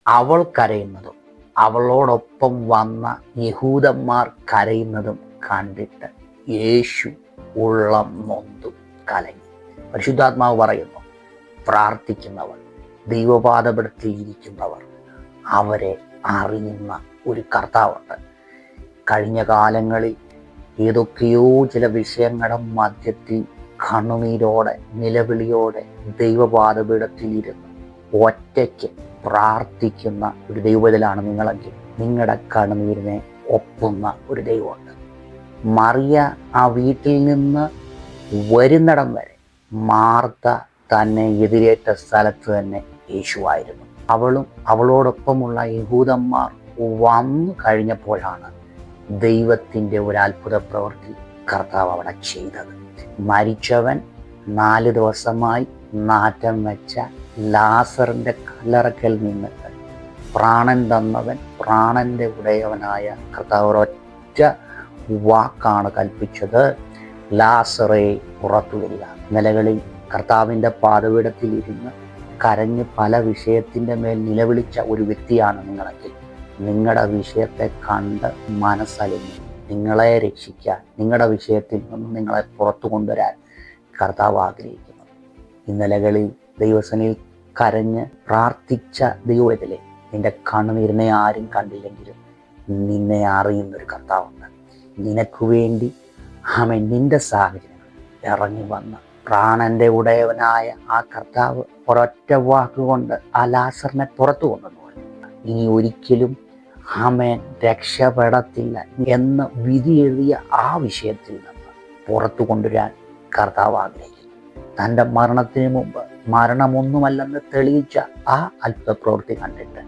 അവൾ കരയുന്നതും അവളോടൊപ്പം വന്ന യഹൂദന്മാർ കരയുന്നതും കണ്ടിട്ട് യേശു ഉള്ളം നൊന്തു കലങ്ങി. പരിശുദ്ധാത്മാവ് പറയുന്നു, പ്രാർത്ഥിക്കുന്നവർ, ദൈവപാദപീഠത്തിൽ ഇരിക്കുന്നവർ, അവരെ അറിയുന്ന ഒരു കർത്താവുണ്ട്. കഴിഞ്ഞ കാലങ്ങളിൽ ഏതൊക്കെയോ ചില വിഷയങ്ങളുടെ മധ്യത്തിൽ കണ്ണുനീരോടെ നിലവിളിയോടെ ദൈവപാദപീഠത്തിൽ ഇരുന്ന് ഒറ്റയ്ക്ക് പ്രാർത്ഥിക്കുന്ന ഒരു ദൈവത്തിലാണ് നിങ്ങളെങ്കിൽ നിങ്ങളുടെ കണ്ണുനീരിനെ ഒപ്പുന്ന ഒരു ദൈവമുണ്ട്. മറിയ ആ വീട്ടിൽ നിന്ന് വരുന്നിടം വരെ മാർത്ത തന്നെ എതിരേറ്റ സ്ഥലത്ത് തന്നെ യേശുവായിരുന്നു. അവളും അവളോടൊപ്പമുള്ള യഹൂദന്മാർ വന്നു കഴിഞ്ഞപ്പോഴാണ് ദൈവത്തിൻ്റെ ഒരു അത്ഭുത പ്രവൃത്തി കർത്താവ് അവിടെ ചെയ്തത്. മരിച്ചവൻ 4 ദിവസമായി നാറ്റം വെച്ച ലാസറിൻ്റെ കല്ലറക്കൽ നിന്നിട്ട് പ്രാണൻ തന്നവൻ, പ്രാണന്റെ ഉടയവനായ കർത്താവ് ഒരൊറ്റ വാക്കാണ് കൽപ്പിച്ചത്, ലാസറേ പുറത്തു വരിക. നിലകളിൽ കർത്താവിൻ്റെ പാദപീഠത്തിൽ ഇരുന്ന് കരഞ്ഞ് പല വിഷയത്തിൻ്റെ മേൽ നിലവിളിച്ച ഒരു വ്യക്തിയാണ് നിങ്ങളെങ്കിൽ നിങ്ങളുടെ വിഷയത്തെ കണ്ട് മനസ്സലിഞ്ഞ് നിങ്ങളെ രക്ഷിക്കാൻ, നിങ്ങളുടെ വിഷയത്തിൽ നിന്ന് നിങ്ങളെ പുറത്തു കൊണ്ടുവരാൻ കർത്താവ് ആഗ്രഹിക്കുന്നു. ഇന്നലകളിൽ ദൈവസനിൽ കരഞ്ഞ് പ്രാർത്ഥിച്ച ദൈവത്തിലെ നിന്റെ കണ്ണുനീരിനെ ആരും കണ്ടില്ലെങ്കിലും നിന്നെ അറിയുന്നൊരു കർത്താവുണ്ട്. നിനക്ക് വേണ്ടി അവൻ നിന്റെ സാഹചര്യങ്ങൾ ഇറങ്ങി വന്ന് പ്രാണന്റെ ഉടയവനായ ആ കർത്താവ് ഒരൊറ്റ വാക്കുകൊണ്ട് ആ ലാസറിനെ പുറത്തു കൊണ്ടുവന്നു. ഇനി ഒരിക്കലും അവൻ രക്ഷപ്പെടത്തില്ല എന്ന് വിധി എഴുതിയ ആ വിഷയത്തിൽ നിന്ന് പുറത്തു കൊണ്ടുവരാൻ കർത്താവ് ആഗ്രഹിക്കുന്നു. തൻ്റെ മരണത്തിന് മുമ്പ് മരണമൊന്നുമല്ലെന്ന് തെളിയിച്ച ആ അത്ഭുത പ്രവൃത്തി കണ്ടിട്ട്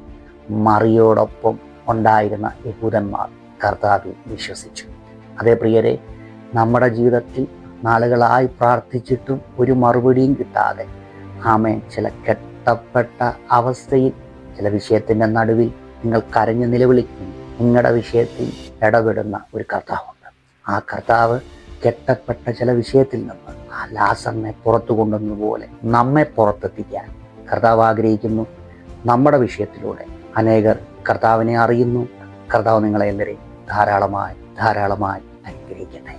മറിയോടൊപ്പം ഉണ്ടായിരുന്ന യഹൂദന്മാർ കർത്താവിൽ വിശ്വസിച്ചു. അതേ പ്രിയരെ, നമ്മുടെ ജീവിതത്തിൽ നാളുകളായി പ്രാർത്ഥിച്ചിട്ടും ഒരു മറുപടിയും കിട്ടാതെ ആമേൻ ചില കെട്ടപ്പെട്ട അവസ്ഥയിൽ ചില വിഷയത്തിൻ്റെ നടുവിൽ നിങ്ങൾ കരഞ്ഞ് നിലവിളിക്കുന്നു. നിങ്ങളുടെ വിഷയത്തിൽ ഇടപെടുന്ന ഒരു കർത്താവുണ്ട്. ആ കർത്താവ് കെട്ടപ്പെട്ട ചില വിഷയത്തിൽ നിന്ന് ആ ലാസറിനെ പുറത്തു കൊണ്ടുവന്നതുപോലെ നമ്മെ പുറത്തെത്തിക്കാൻ കർത്താവ് ആഗ്രഹിക്കുന്നു. നമ്മുടെ വിഷയത്തിലൂടെ അനേകർ കർത്താവിനെ അറിയുന്നു. കർത്താവ് നിങ്ങളെല്ലാവരെയും ധാരാളമായി അനുഗ്രഹിക്കട്ടെ.